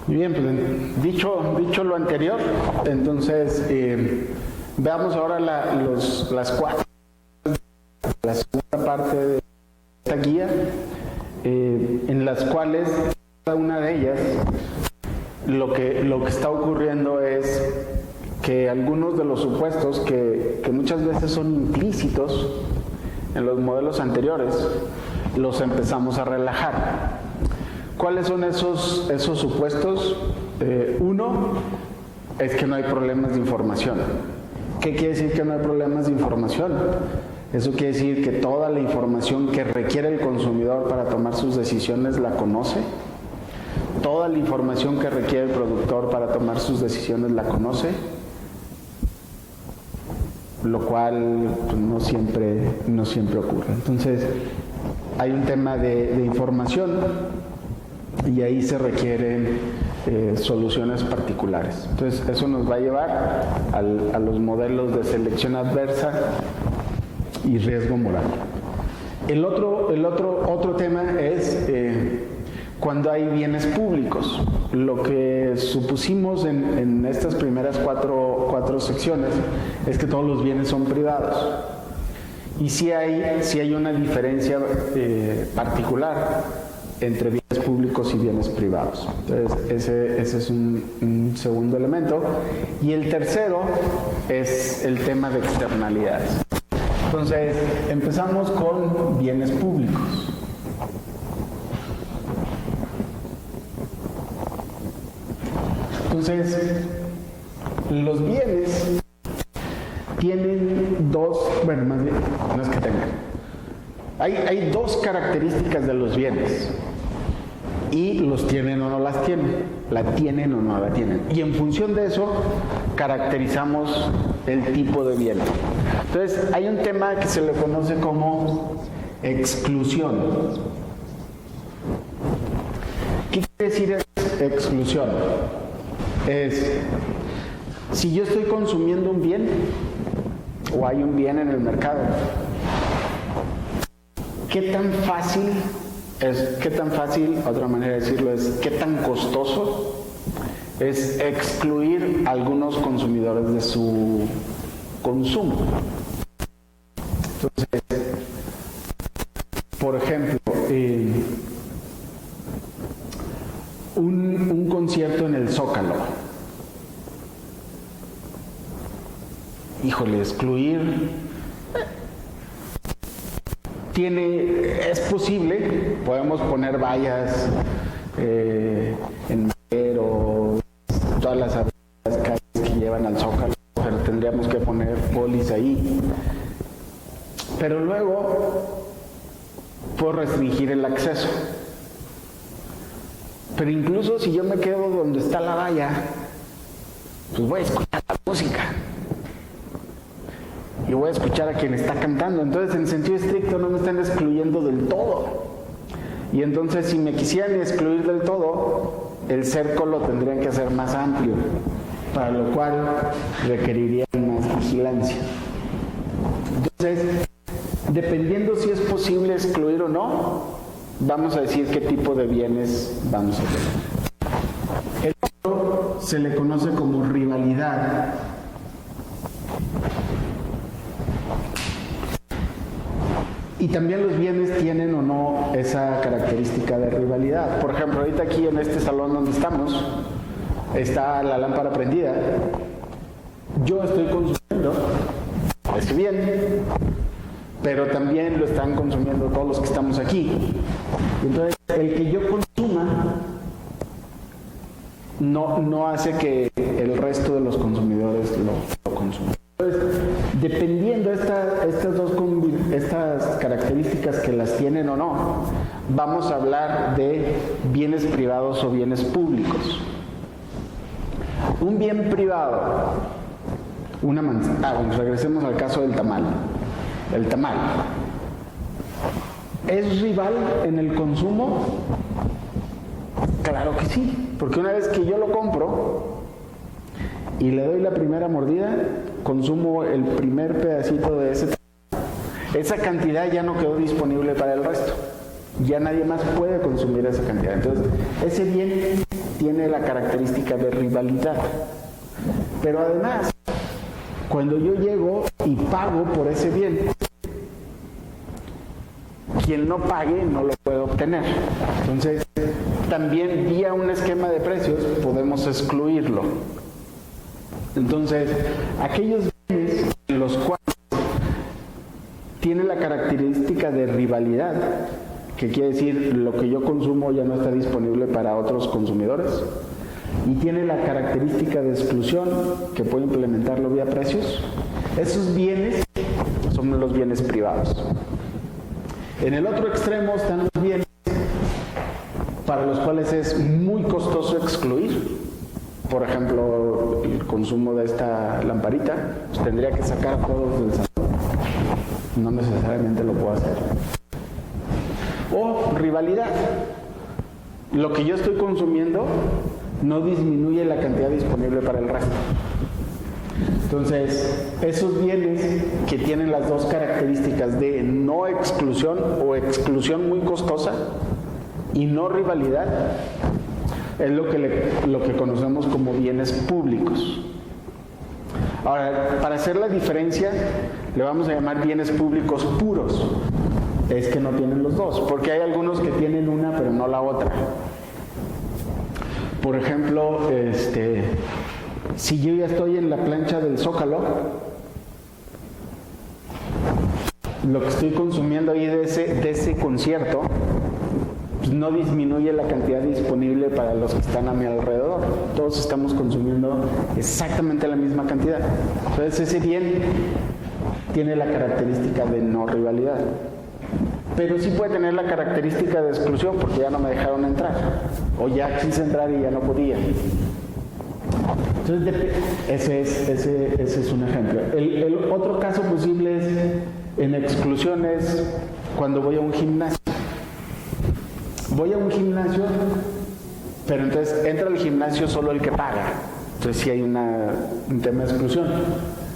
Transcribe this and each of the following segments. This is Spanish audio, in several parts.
Muy bien, pues dicho lo anterior, entonces veamos ahora las cuatro, la segunda parte de esta guía, en las cuales cada una de ellas lo que está ocurriendo es que algunos de los supuestos que muchas veces son implícitos en los modelos anteriores, los empezamos a relajar. ¿Cuáles son esos supuestos? Uno es que no hay problemas de información. ¿Qué quiere decir que no hay problemas de información? Eso quiere decir que toda la información que requiere el consumidor para tomar sus decisiones la conoce. Toda la información que requiere el productor para tomar sus decisiones la conoce. Lo cual pues, no siempre ocurre. Entonces, hay un tema de información y ahí se requieren soluciones particulares. Entonces, eso nos va a llevar a los modelos de selección adversa y riesgo moral. El otro tema es cuando hay bienes públicos. Lo que supusimos en estas primeras cuatro secciones es que todos los bienes son privados. Y sí hay una diferencia particular entre bienes públicos y bienes privados. Entonces, ese es un segundo elemento. Y el tercero es el tema de externalidades. Entonces, empezamos con bienes públicos. Entonces, los bienes tienen más bien, no es que tengan. Hay dos características de los bienes. Y los tienen o no las tienen. La tienen o no la tienen. Y en función de eso, caracterizamos el tipo de bien. Entonces, hay un tema que se le conoce como exclusión. ¿Qué quiere decir exclusión? Es, si yo estoy consumiendo un bien, o hay un bien en el mercado, ¿qué tan fácil, otra manera de decirlo es, qué tan costoso es excluir a algunos consumidores de su consumo? Entonces, por ejemplo, un concierto en el Zócalo. Híjole, excluir... es posible, podemos poner vallas en Madero, todas las calles que llevan al Zócalo, pero tendríamos que poner polis ahí. Pero luego puedo restringir el acceso. Pero incluso si yo me quedo donde está la valla, pues voy a escuchar la música. Y voy a escuchar a quien está cantando. Entonces, en sentido estricto, no me están excluyendo del todo. Y entonces, si me quisieran excluir del todo, el cerco lo tendrían que hacer más amplio, para lo cual requeriría más vigilancia. Entonces, dependiendo si es posible excluir o no, vamos a decir qué tipo de bienes vamos a tener. El otro se le conoce como rivalidad. Y también los bienes tienen o no esa característica de rivalidad. Por ejemplo, ahorita aquí en este salón donde estamos, está la lámpara prendida. Yo estoy consumiendo ese bien, pero también lo están consumiendo todos los que estamos aquí. Entonces, el que yo consuma no hace que el resto de los consumidores lo consuman. Entonces, dependiendo estas características que las tienen o no, vamos a hablar de bienes privados o bienes públicos. Un bien privado, una manzana, regresemos al caso del tamal. El tamal, ¿es rival en el consumo? Claro que sí, porque una vez que yo lo compro y le doy la primera mordida, consumo el primer pedacito de ese tamal. Esa cantidad ya no quedó disponible para el resto. Ya nadie más puede consumir esa cantidad. Entonces, ese bien tiene la característica de rivalidad. Pero además, cuando yo llego y pago por ese bien, quien no pague no lo puede obtener. Entonces, también vía un esquema de precios podemos excluirlo. Entonces, aquellos bienes en los cuales tiene la característica de rivalidad, que quiere decir lo que yo consumo ya no está disponible para otros consumidores, y tiene la característica de exclusión, que puede implementarlo vía precios, esos bienes son los bienes privados. En el otro extremo están los bienes para los cuales es muy costoso excluir. Por ejemplo, el consumo de esta lamparita, pues tendría que sacar a todos del salón. No necesariamente lo puedo hacer. O rivalidad. Lo que yo estoy consumiendo no disminuye la cantidad disponible para el resto. Entonces, esos bienes que tienen las dos características de no exclusión o exclusión muy costosa y no rivalidad, es lo que conocemos como bienes públicos. Ahora, para hacer la diferencia, le vamos a llamar bienes públicos puros. Es que no tienen los dos, porque hay algunos que tienen una pero no la otra. Por ejemplo, si yo ya estoy en la plancha del Zócalo, lo que estoy consumiendo ahí de ese concierto, pues no disminuye la cantidad disponible para los que están a mi alrededor. Todos estamos consumiendo exactamente la misma cantidad. Entonces ese bien tiene la característica de no rivalidad. Pero sí puede tener la característica de exclusión, porque ya no me dejaron entrar. O ya quise entrar y ya no podía. Entonces, ese es un ejemplo. El otro caso posible es en exclusiones cuando voy a un gimnasio. Voy a un gimnasio, pero entonces entra al gimnasio solo el que paga. Entonces sí hay un tema de exclusión.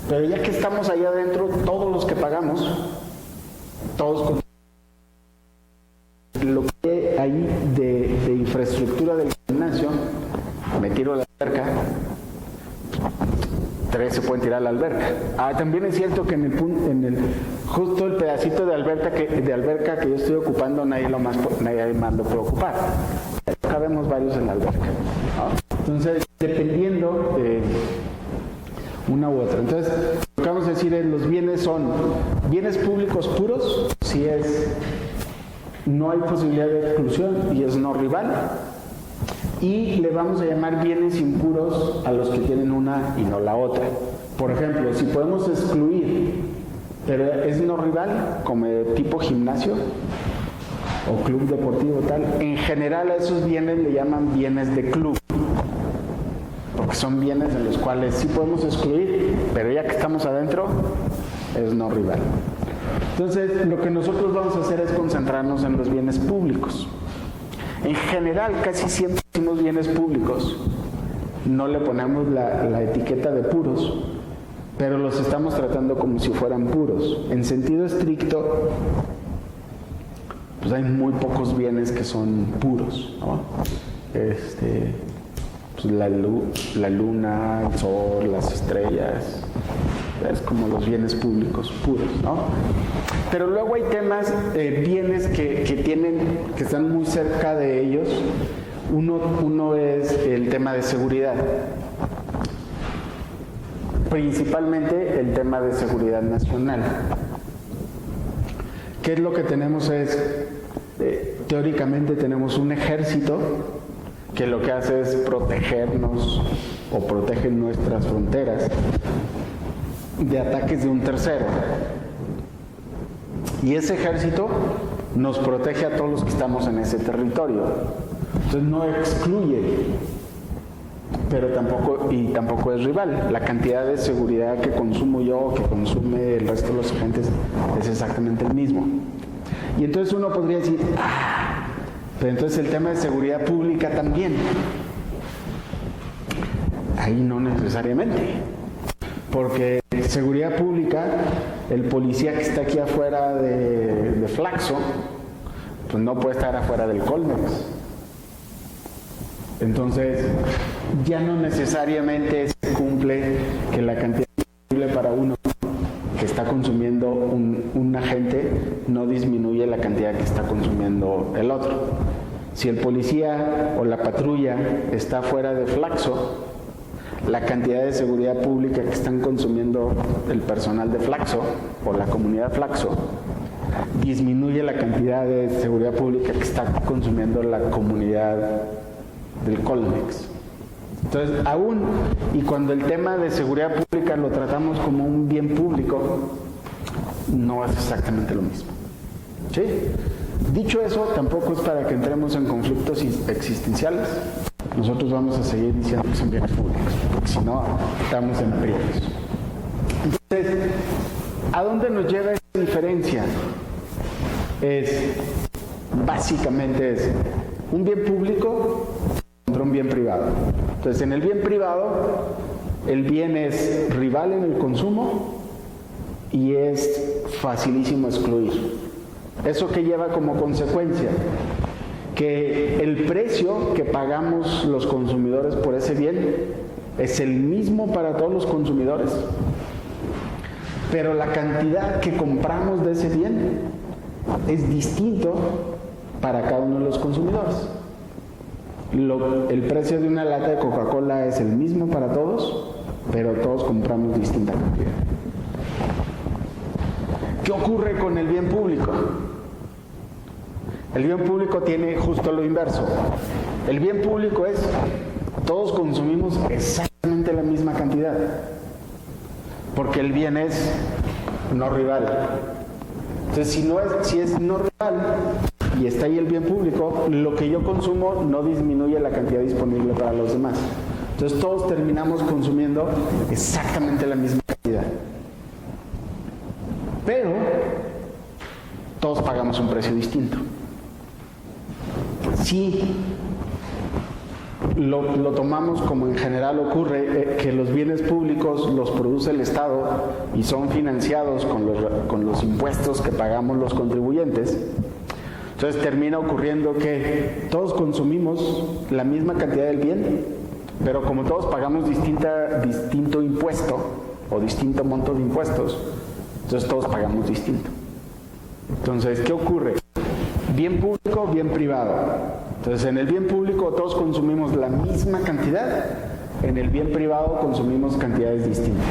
Pero ya que estamos allá adentro, todos los que pagamos, todos lo que hay de infraestructura del gimnasio, me tiro a la alberca, 3 se pueden tirar a la alberca. También es cierto que justo el pedacito de alberca que yo estoy ocupando, nadie más lo puede ocupar. Cabemos varios en la alberca, ¿no? Entonces, dependiendo de una u otra. Entonces, lo que vamos a decir es, los bienes son bienes públicos puros, si no hay posibilidad de exclusión y es no rival. Y le vamos a llamar bienes impuros a los que tienen una y no la otra. Por ejemplo, si podemos excluir, pero es no rival, como de tipo gimnasio o club deportivo tal, en general a esos bienes le llaman bienes de club, porque son bienes en los cuales sí podemos excluir, pero ya que estamos adentro, es no rival. Entonces, lo que nosotros vamos a hacer es concentrarnos en los bienes públicos. En general, casi siempre decimos bienes públicos. No le ponemos la etiqueta de puros, pero los estamos tratando como si fueran puros. En sentido estricto, pues hay muy pocos bienes que son puros, ¿no? Pues la luna, el sol, las estrellas, es como los bienes públicos puros, ¿no? Pero luego hay temas, bienes que están muy cerca de ellos. Uno es el tema de seguridad. Principalmente el tema de seguridad nacional. ¿Qué es lo que tenemos? Teóricamente tenemos un ejército que lo que hace es protegernos o protege nuestras fronteras de ataques de un tercero. Y ese ejército nos protege a todos los que estamos en ese territorio. Entonces no excluye, pero tampoco es rival. La cantidad de seguridad que consumo yo, que consume el resto de los agentes, es exactamente el mismo. Y entonces uno podría decir, pero entonces el tema de seguridad pública también. Ahí no necesariamente. Porque seguridad pública, el policía que está aquí afuera de Flaxo, pues no puede estar afuera del Colmex. Entonces, ya no necesariamente se cumple que la cantidad disponible para uno que está consumiendo un agente no disminuye la cantidad que está consumiendo el otro. Si el policía o la patrulla está fuera de Flaxo, la cantidad de seguridad pública que están consumiendo el personal de Flaxo o la comunidad Flaxo disminuye la cantidad de seguridad pública que está consumiendo la comunidad del Colmex. Entonces, aún y cuando el tema de seguridad pública lo tratamos como un bien público, no es exactamente lo mismo. ¿Sí? Dicho eso, tampoco es para que entremos en conflictos existenciales. Nosotros vamos a seguir diciendo que son bienes públicos, porque si no, estamos en aprietos. Entonces, ¿a dónde nos lleva esta diferencia? Básicamente es un bien público contra un bien privado. Entonces, en el bien privado, el bien es rival en el consumo y es facilísimo excluir. ¿Eso qué lleva como consecuencia? Que el precio que pagamos los consumidores por ese bien es el mismo para todos los consumidores, pero la cantidad que compramos de ese bien es distinto para cada uno de los consumidores. El precio de una lata de Coca-Cola es el mismo para todos, pero todos compramos distinta cantidad. ¿Qué ocurre con el bien público? El bien público tiene justo lo inverso. El bien público es, todos consumimos exactamente la misma cantidad, porque el bien es no rival. Entonces, si es no rival y está ahí el bien público, lo que yo consumo no disminuye la cantidad disponible para los demás. Entonces, todos terminamos consumiendo exactamente la misma cantidad. Pero todos pagamos un precio distinto. Si lo tomamos como en general ocurre, que los bienes públicos los produce el Estado y son financiados con los impuestos que pagamos los contribuyentes, entonces termina ocurriendo que todos consumimos la misma cantidad del bien, pero como todos pagamos distinto impuesto o distinto monto de impuestos, entonces todos pagamos distinto. Entonces, ¿qué ocurre? Bien público, bien privado. Entonces, en el bien público todos consumimos la misma cantidad, en el bien privado consumimos cantidades distintas.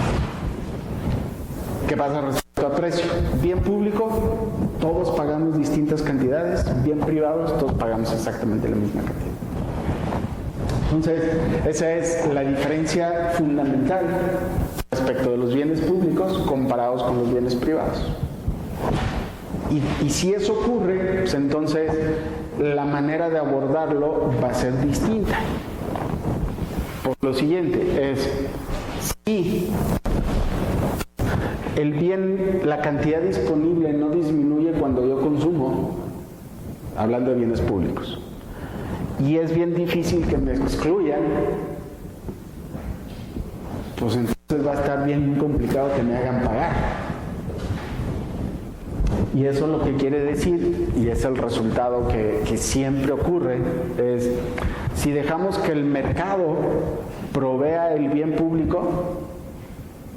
¿Qué pasa respecto a precio? Bien público, todos pagamos distintas cantidades, bien privados, todos pagamos exactamente la misma cantidad. Entonces, esa es la diferencia fundamental respecto de los bienes públicos comparados con los bienes privados. Y si eso ocurre, pues entonces la manera de abordarlo va a ser distinta. Por lo siguiente, si el bien, la cantidad disponible no disminuye cuando yo consumo, hablando de bienes públicos, y es bien difícil que me excluyan, pues entonces va a estar bien complicado que me hagan pagar. Y eso lo que quiere decir, y es el resultado que siempre ocurre, es si dejamos que el mercado provea el bien público,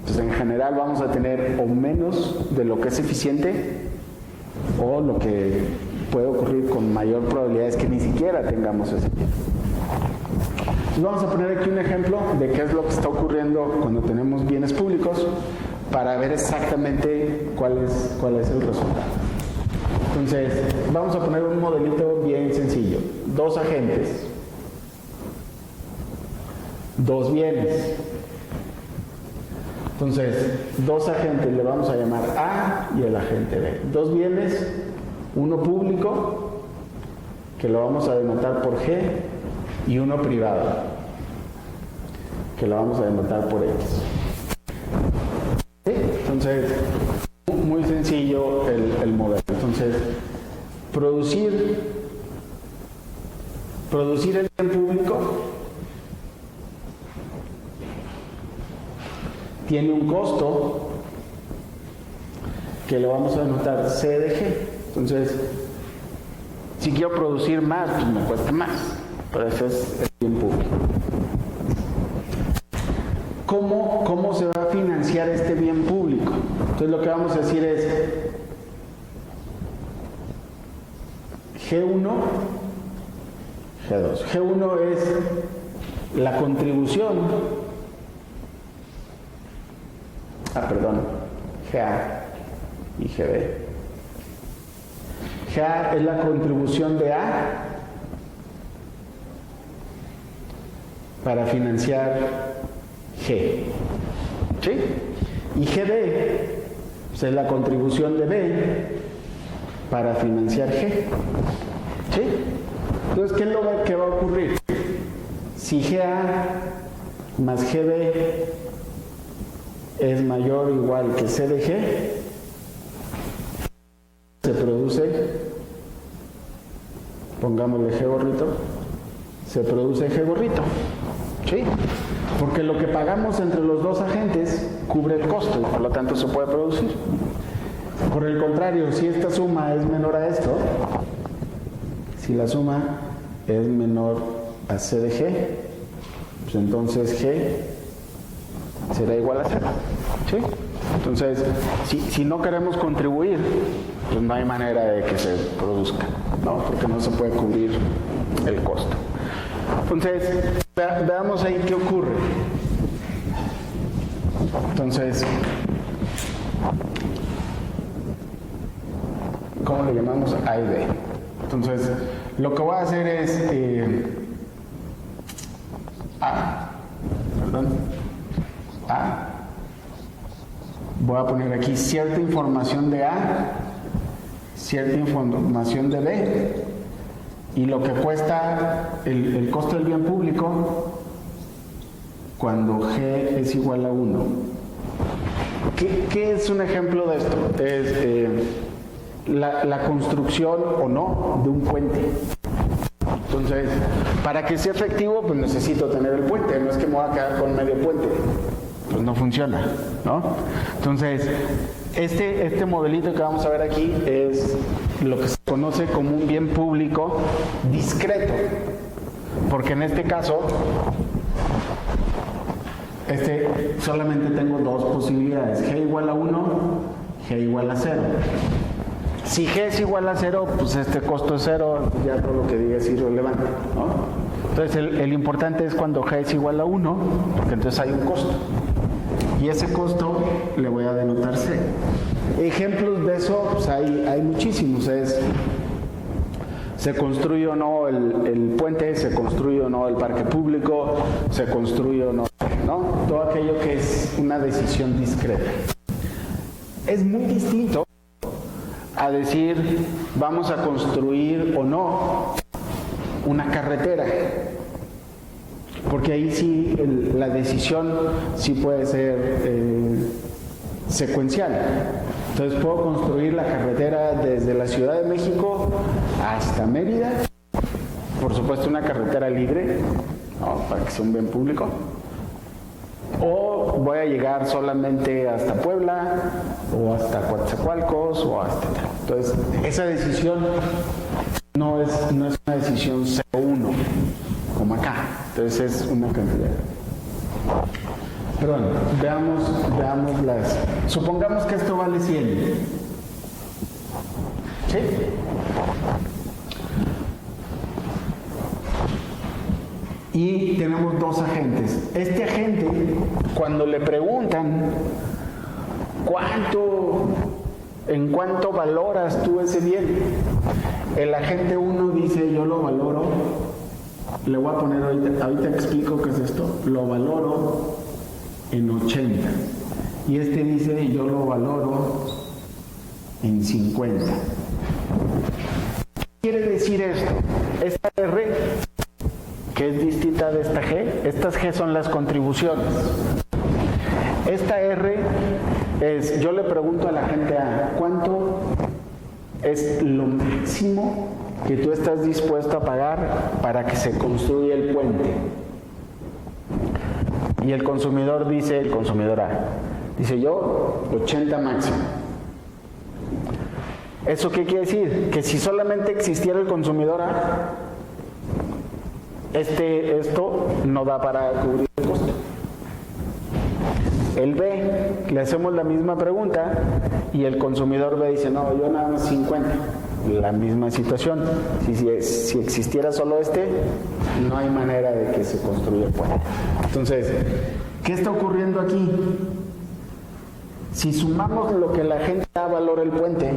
pues en general vamos a tener o menos de lo que es eficiente, o lo que puede ocurrir con mayor probabilidad es que ni siquiera tengamos ese bien. Entonces vamos a poner aquí un ejemplo de qué es lo que está ocurriendo cuando tenemos bienes públicos, para ver exactamente cuál es el resultado. Entonces, vamos a poner un modelito bien sencillo. Dos agentes, dos bienes. Entonces, dos agentes le vamos a llamar A y el agente B. Dos bienes, uno público, que lo vamos a denotar por G, y uno privado, que lo vamos a denotar por X. Entonces, muy sencillo el modelo. Entonces, producir el bien público tiene un costo que lo vamos a denotar C de G. Entonces, si quiero producir más, pues me cuesta más. Pero ese es el bien público. ¿Cómo se va a financiar este bien público? Entonces lo que vamos a decir es G1, G2. G1 es la contribución, GA y GB. GA es la contribución de A para financiar G. ¿Sí? Y GB pues, es la contribución de B para financiar G. ¿Sí? Entonces, ¿qué es lo que va a ocurrir? Si GA más GB es mayor o igual que C de G, se produce, pongámosle G gorrito, se produce G gorrito. ¿Sí? Porque lo que pagamos entre los dos agentes cubre el costo y por lo tanto se puede producir. Por el contrario, si esta suma es menor a esto, si la suma es menor a C de G, pues entonces G será igual a 0. ¿Sí? Entonces, si no queremos contribuir, pues no hay manera de que se produzca, ¿no? Porque no se puede cubrir el costo. Entonces, veamos ahí qué ocurre. Entonces, ¿cómo le llamamos? A y B. Entonces, lo que voy a hacer es voy a poner aquí cierta información de A, cierta información de B, y lo que cuesta el costo del bien público cuando G es igual a 1. ¿Qué es un ejemplo de esto? Es la construcción o no de un puente. Entonces, para que sea efectivo, pues necesito tener el puente, no es que me voy a quedar con medio puente, pues no funciona, ¿no? Entonces, este modelito que vamos a ver aquí es lo que se conoce como un bien público discreto, porque en este caso, solamente tengo dos posibilidades, G igual a 1, G igual a 0. Si G es igual a 0, pues este costo es 0, ya todo lo que diga es irrelevante, ¿no? Entonces el importante es cuando G es igual a 1, porque entonces hay un costo. Y ese costo le voy a denotar C. Ejemplos de eso, pues hay muchísimos. Se construye o no el puente, se construye o no el parque público, se construye o no, todo aquello que es una decisión discreta. Es muy distinto a decir vamos a construir o no una carretera, porque ahí sí la decisión sí puede ser secuencial. Entonces puedo construir la carretera desde la Ciudad de México hasta Mérida, por supuesto una carretera libre, ¿no? Para que sea un bien público, o voy a llegar solamente hasta Puebla o hasta Coatzacoalcos o hasta tal. Entonces esa decisión no es una decisión 0-1 como acá, entonces es una cantidad. Perdón, veamos las... Supongamos que esto vale 100. ¿Sí? Y tenemos dos agentes. Este agente, cuando le preguntan ¿en cuánto valoras tú ese bien? El agente 1 dice, yo lo valoro, le voy a poner ahorita explico qué es esto, lo valoro en 80. Y este dice, yo lo valoro en 50. ¿Qué quiere decir esto? Esta R, que es distinta de esta G, estas G son las contribuciones. Esta R es, yo le pregunto a la gente A, ¿cuánto es lo máximo que tú estás dispuesto a pagar para que se construya el puente? Y el consumidor A, dice yo 80 máximo. ¿Eso qué quiere decir? Que si solamente existiera el consumidor A, esto no da para cubrir el costo. El B, le hacemos la misma pregunta y el consumidor B dice, no, yo nada más 50. La misma situación. Si existiera solo no hay manera de que se construya el puente. Entonces, ¿qué está ocurriendo aquí? Si sumamos lo que la gente da valor al puente,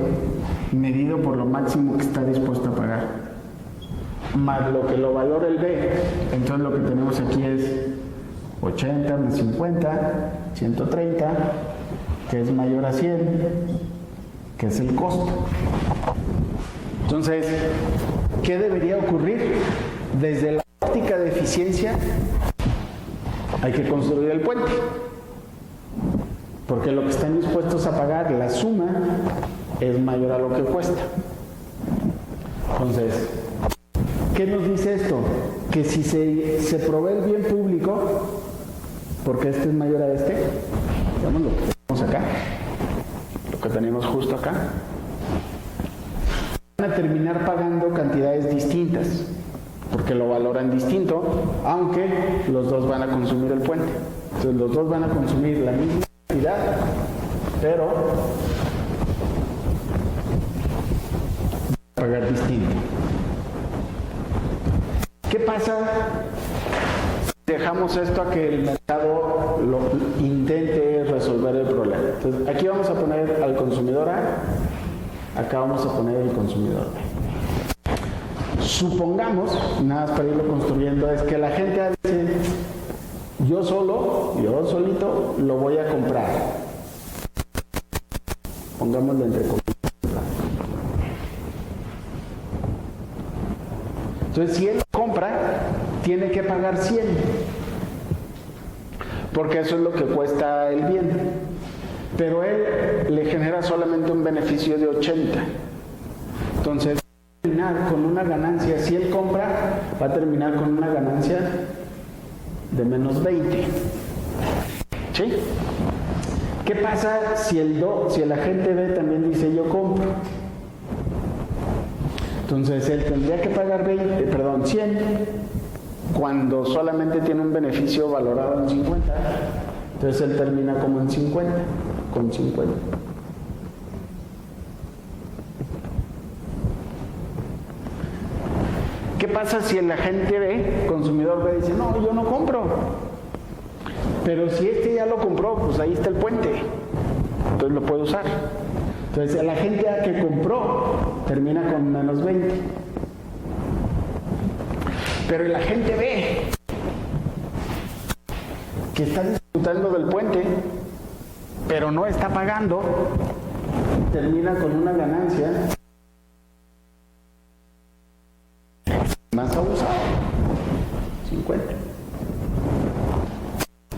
medido por lo máximo que está dispuesto a pagar, más lo que lo valora el B, entonces lo que tenemos aquí es 80 más 50, 130, que es mayor a 100, que es el costo. Entonces, ¿qué debería ocurrir? Desde la óptica de eficiencia, hay que construir el puente. Porque lo que están dispuestos a pagar, la suma, es mayor a lo que cuesta. Entonces, ¿qué nos dice esto? Que si se provee el bien público, porque es mayor a veamos lo que tenemos acá, lo que tenemos justo acá, van a terminar pagando cantidades distintas, porque lo valoran distinto, aunque los dos van a consumir el puente. Entonces los dos van a consumir la misma cantidad, pero van a pagar distinto. ¿Qué pasa si dejamos esto a que el mercado lo intente resolver el problema? Entonces aquí vamos a poner al consumidor A, acá vamos a poner el consumidor B. Supongamos, nada más para irlo construyendo, es que la gente dice, yo solito lo voy a comprar. Pongámoslo entre comillas. Entonces, si él compra, tiene que pagar 100, porque eso es lo que cuesta el bien. Pero él le genera solamente un beneficio de 80. Entonces, va a terminar con una ganancia. Si él compra, va a terminar con una ganancia de menos 20. ¿Sí? ¿Qué pasa si el agente B también dice yo compro? Entonces él tendría que pagar 100 cuando solamente tiene un beneficio valorado en 50. Entonces él termina como en 50, con 50. ¿Qué pasa si el agente B, consumidor B, dice no, yo no compro? Pero si ya lo compró, pues ahí está el puente. Entonces lo puede usar. Entonces el agente A que compró termina con menos 20. Pero el agente B, que está disfrutando del puente, pero no está pagando, termina con una ganancia más abusado, 50.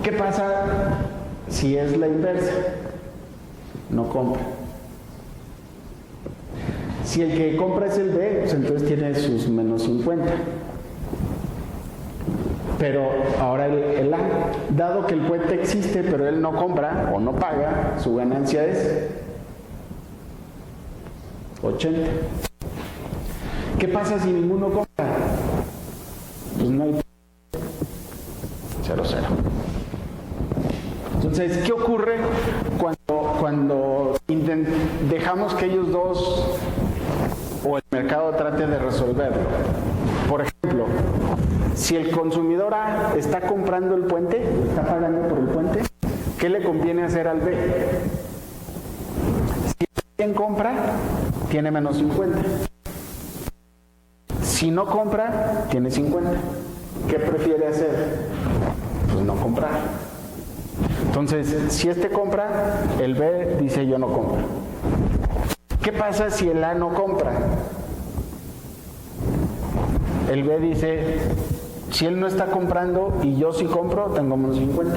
¿Qué pasa si es la inversa? No compra. Si el que compra es el B, pues entonces tiene sus menos 50. Pero ahora el A, dado que el puente existe, pero él no compra o no paga, su ganancia es 80. ¿Qué pasa si ninguno compra? Pues no hay 0, 0. Entonces, ¿qué ocurre cuando dejamos que ellos dos o el mercado trate de resolverlo? Por ejemplo, si el consumidor A está comprando el puente, está pagando por el puente, ¿qué le conviene hacer al B? Si alguien compra, tiene menos 50. Si no compra, tiene 50. ¿Qué prefiere hacer? Pues no comprar. Entonces, si compra, el B dice yo no compro. ¿Qué pasa si el A no compra? El B dice, si él no está comprando y yo sí compro, tengo menos 50.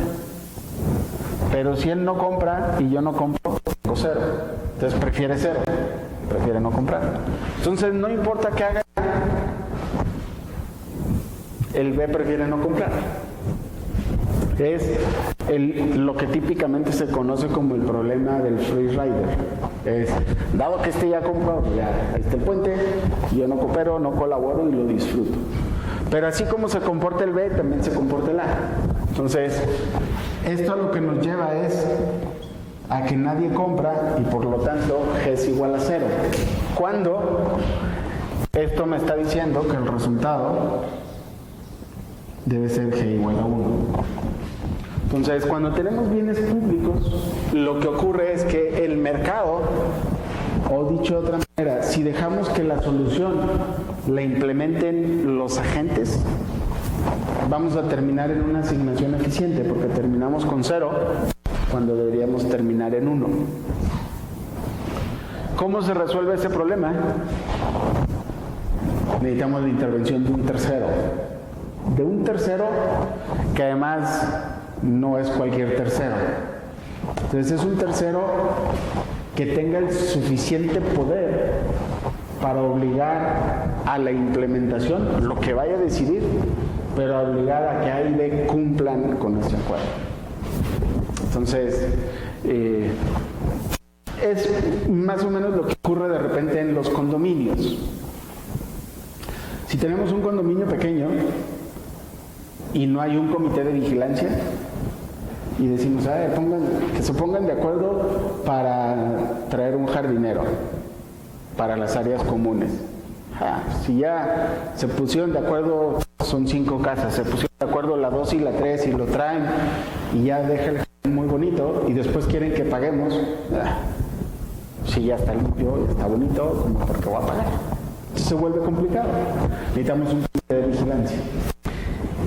Pero si él no compra y yo no compro, tengo 0. Entonces prefiere 0, prefiere no comprar. Entonces no importa qué haga, el B prefiere no comprar. Es lo que típicamente se conoce como el problema del free rider. Es, dado que ya compró, ya ahí está el puente, yo no coopero, no colaboro y lo disfruto. Pero así como se comporta el B, también se comporta el A. Entonces, esto lo que nos lleva es a que nadie compra y por lo tanto G es igual a 0. Cuando esto me está diciendo que el resultado debe ser G igual a 1. Entonces, cuando tenemos bienes públicos, lo que ocurre es que el mercado, o dicho de otra manera, si dejamos que la solución la implementen los agentes, vamos a terminar en una asignación eficiente, porque terminamos con 0 cuando deberíamos terminar en 1. ¿Cómo se resuelve ese problema? Necesitamos la intervención de un tercero. De un tercero que además no es cualquier tercero. Entonces es un tercero que tenga el suficiente poder para obligar a la implementación, lo que vaya a decidir, pero obligar a que A y B cumplan con ese acuerdo. Entonces, es más o menos lo que ocurre de repente en los condominios. Si tenemos un condominio pequeño y no hay un comité de vigilancia, y decimos, que se pongan de acuerdo para traer un jardinero para las áreas comunes. Si ya se pusieron de acuerdo, son 5 casas, se pusieron de acuerdo la 2 y la 3 y lo traen y ya deja el jardín muy bonito y después quieren que paguemos. Si ya está limpio, ya está bonito, ¿cómo por qué voy a pagar? Entonces se vuelve complicado. Necesitamos un comité de vigilancia.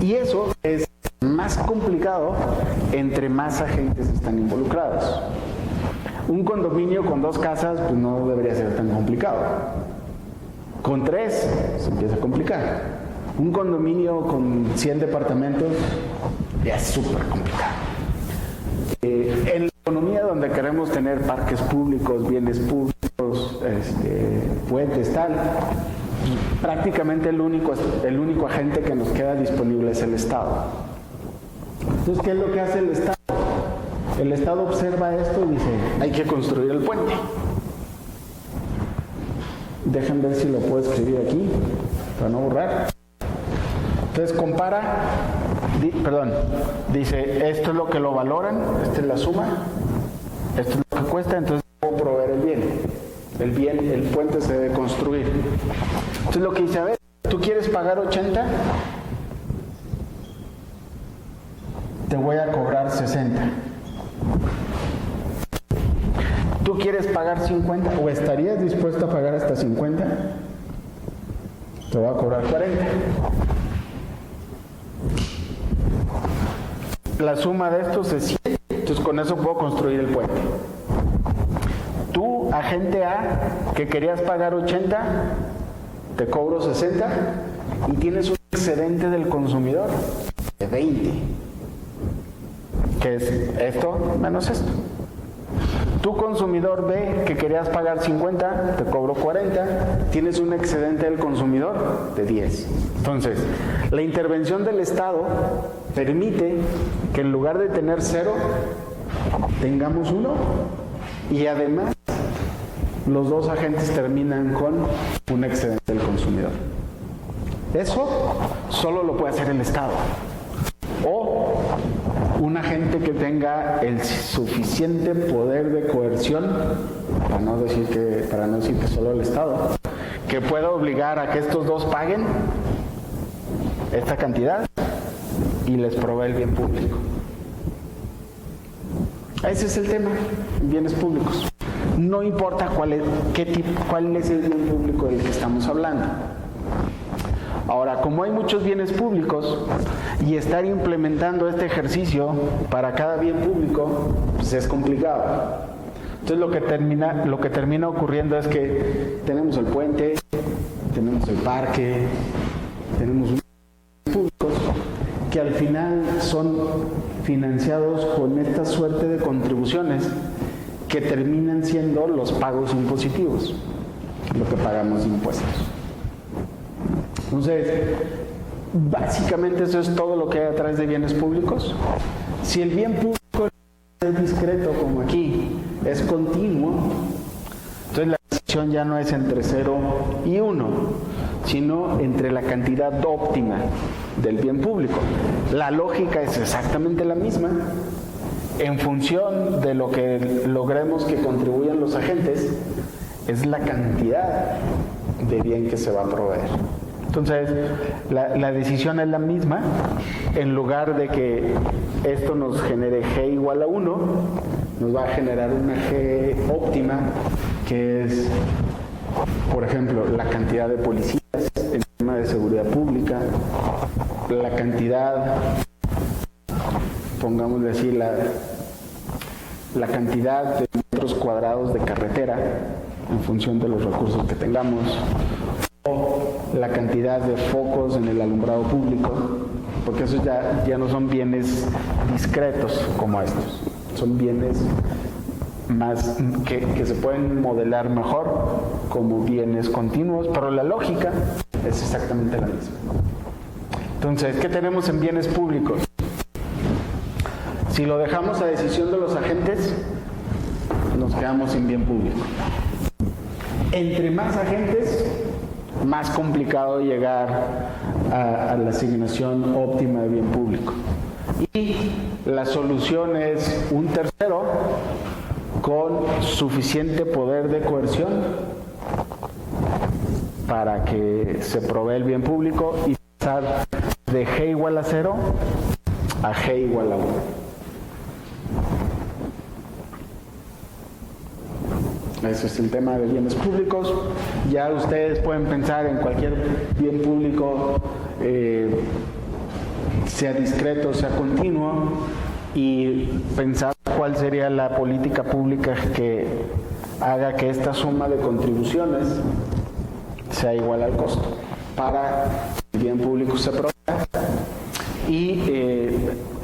Y eso es más complicado entre más agentes están involucrados. Un condominio con 2 casas pues no debería ser tan complicado. Con 3 se empieza a complicar. Un condominio con 100 departamentos ya es súper complicado. En la economía donde queremos tener parques públicos, bienes públicos, puentes, tal, prácticamente el único agente que nos queda disponible es el Estado. Entonces, ¿qué es lo que hace el Estado? El Estado observa esto y dice, hay que construir el puente. Dejen ver si lo puedo escribir aquí, para no borrar. Entonces dice, esto es lo que lo valoran, esta es la suma, esto es lo que cuesta, entonces puedo proveer el bien. El puente se debe construir. Entonces lo que dice, a ver, ¿tú quieres pagar 80? Te voy a cobrar 60. ¿Tú quieres pagar 50 o estarías dispuesto a pagar hasta 50? Te voy a cobrar 40. La suma de estos es 100, entonces con eso puedo construir el puente. Tú, agente A, que querías pagar 80, te cobro 60 y tienes un excedente del consumidor de 20, que es esto menos esto. Tu consumidor B, que querías pagar 50, te cobro 40, tienes un excedente del consumidor de 10. Entonces, la intervención del Estado permite que en lugar de tener 0, tengamos 1 y además los 2 agentes terminan con un excedente del consumidor. Eso solo lo puede hacer el Estado. O un agente que tenga el suficiente poder de coerción, para no decir que solo el Estado, que pueda obligar a que estos 2 paguen esta cantidad y les provee el bien público. Ese es el tema en bienes públicos. No importa cuál es el bien público del que estamos hablando. Ahora, como hay muchos bienes públicos y estar implementando este ejercicio para cada bien público, pues es complicado. Entonces lo que termina ocurriendo es que tenemos el puente, tenemos el parque, tenemos bienes públicos que al final son financiados con esta suerte de contribuciones que terminan siendo los pagos impositivos, lo que pagamos de impuestos. Entonces, básicamente eso es todo lo que hay atrás de bienes públicos. Si el bien público es discreto, como aquí, es continuo, entonces la decisión ya no es entre 0 y 1, sino entre la cantidad óptima del bien público. La lógica es exactamente la misma. En función de lo que logremos que contribuyan los agentes, es la cantidad de bien que se va a proveer. Entonces, la decisión es la misma. En lugar de que esto nos genere G igual a 1, nos va a generar una G óptima, que es, por ejemplo, la cantidad de policías en tema de seguridad pública, la cantidad, pongámosle así, la cantidad de metros cuadrados de carretera en función de los recursos que tengamos, o la cantidad de focos en el alumbrado público, porque esos ya no son bienes discretos como estos, son bienes más que se pueden modelar mejor como bienes continuos, pero la lógica es exactamente la misma. Entonces, ¿qué tenemos en bienes públicos? Si lo dejamos a decisión de los agentes, nos quedamos sin bien público. Entre más agentes, más complicado llegar a la asignación óptima de bien público. Y la solución es un tercero con suficiente poder de coerción para que se provea el bien público y pasar de G igual a 0 a G igual a 1. Ese es el tema de bienes públicos. Ya ustedes pueden pensar en cualquier bien público, sea discreto, sea continuo, y pensar cuál sería la política pública que haga que esta suma de contribuciones sea igual al costo para que el bien público se provea. Y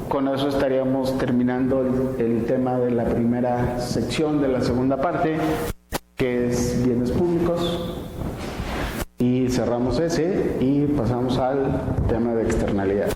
con eso estaríamos terminando el tema de la primera sección de la segunda parte, que es bienes públicos, y cerramos ese y pasamos al tema de externalidades.